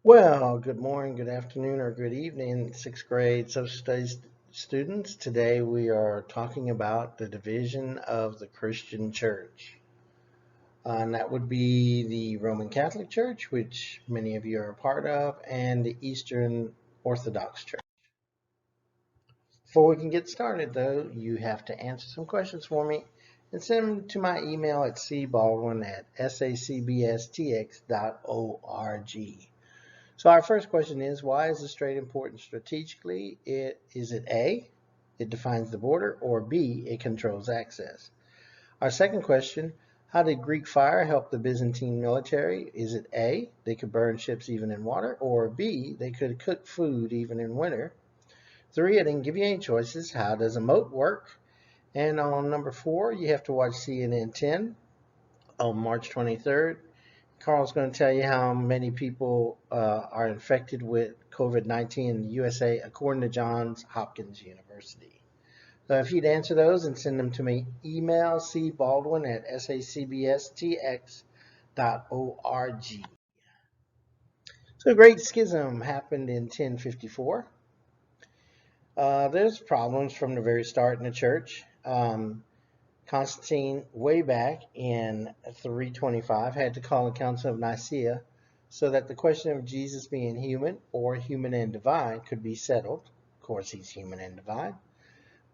Well, good morning, good afternoon, or good evening, sixth grade social studies students. Today we are talking about the division of the Christian church. And that would be the Roman Catholic Church, which many of you are a part of, and the Eastern Orthodox Church. Before we can get started, though, you have to answer some questions for me and send them to my email at cbaldwin@sacbstx.org. So our first question is, why is the strait important strategically? Is it A, it defines the border, or B, it controls access? Our second question, how did Greek fire help the Byzantine military? Is it A, they could burn ships even in water, or B, they could cook food even in winter? Three, I didn't give you any choices. How does a moat work? And on number four, you have to watch CNN 10 on March 23rd. Carl's going to tell you how many people are infected with COVID-19 in the USA, according to Johns Hopkins University. So if you'd answer those and send them to me, email cbaldwin@sacbstx.org. So the Great Schism happened in 1054. There's problems from the very start in the church. Constantine, way back in 325, had to call a council of Nicaea so that the question of Jesus being human or human and divine could be settled. Of course, he's human and divine.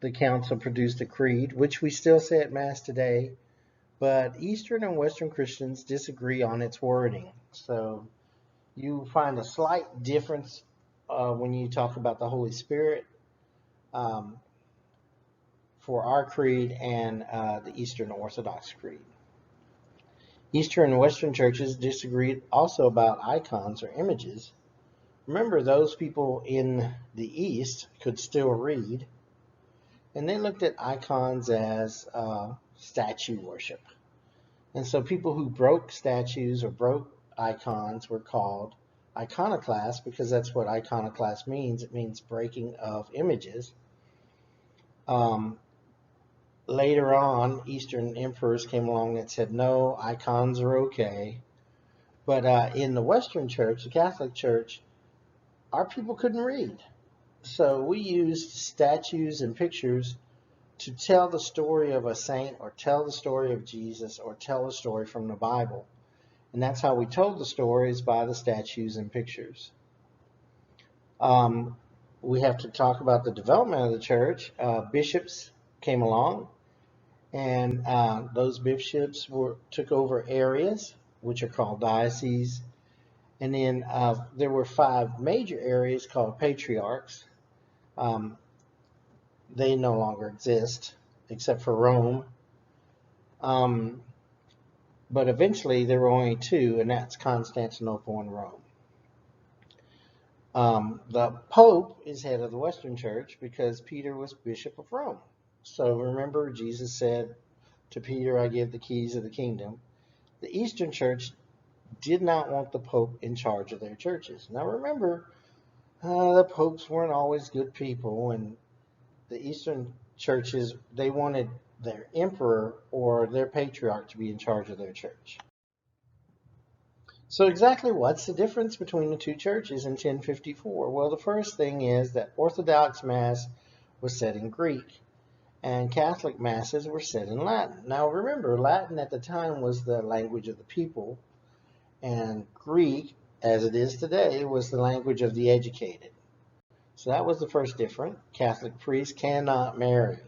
The council produced a creed, which we still say at Mass today, but Eastern and Western Christians disagree on its wording. So you find a slight difference when you talk about the Holy Spirit. For our creed and the Eastern Orthodox creed. Eastern and Western churches disagreed also about icons or images. Remember, those people in the East could still read, and they looked at icons as statue worship. And so people who broke statues or broke icons were called iconoclasts, because that's what iconoclast means. It means breaking of images. Later on, Eastern emperors came along that said, no, icons are okay. But in the Western church, the Catholic Church, our people couldn't read. So we used statues and pictures to tell the story of a saint or tell the story of Jesus or tell a story from the Bible. And that's how we told the stories, by the statues and pictures. We have to talk about the development of the church. Bishops came along, and those bishops took over areas, which are called dioceses. And then there were 5 major areas called patriarchs. They no longer exist, except for Rome. But eventually there were only 2, and that's Constantinople and Rome. The Pope is head of the Western Church because Peter was Bishop of Rome. So remember, Jesus said to Peter, I give the keys of the kingdom. The Eastern Church did not want the Pope in charge of their churches. Now remember, the popes weren't always good people, and the Eastern churches, they wanted their emperor or their patriarch to be in charge of their church. So exactly what's the difference between the two churches in 1054? Well, the first thing is that Orthodox Mass was said in Greek, and Catholic Masses were said in Latin. Now remember, Latin at the time was the language of the people, and Greek, as it is today, was the language of the educated. So that was the first difference. Catholic priests cannot marry,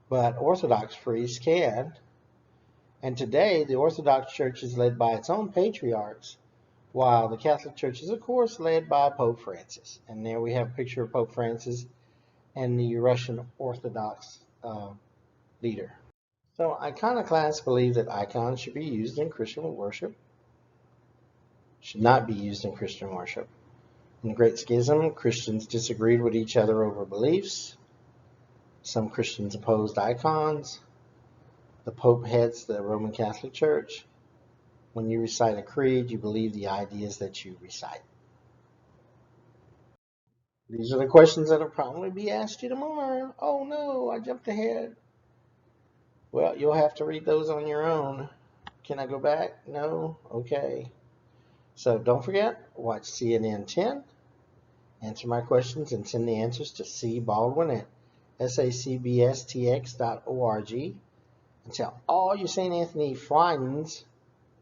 but Orthodox priests can. And today, the Orthodox Church is led by its own patriarchs, while the Catholic Church is, of course, led by Pope Francis. And there we have a picture of Pope Francis and the Russian Orthodox leader. So iconoclasts believe that icons should be used in Christian worship, should not be used in Christian worship. In the Great Schism, Christians disagreed with each other over beliefs. Some Christians opposed icons. The Pope heads the Roman Catholic Church. When you recite a creed, you believe the ideas that you recite. These are the questions that will probably be asked you tomorrow. Oh no, I jumped ahead. Well, you'll have to read those on your own. Can I go back? No? Okay. So don't forget, watch CNN 10, answer my questions, and send the answers to C. Baldwin at sacbstx.org. And tell all your St. Anthony friends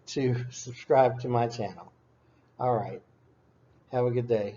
to subscribe to my channel. All right. Have a good day.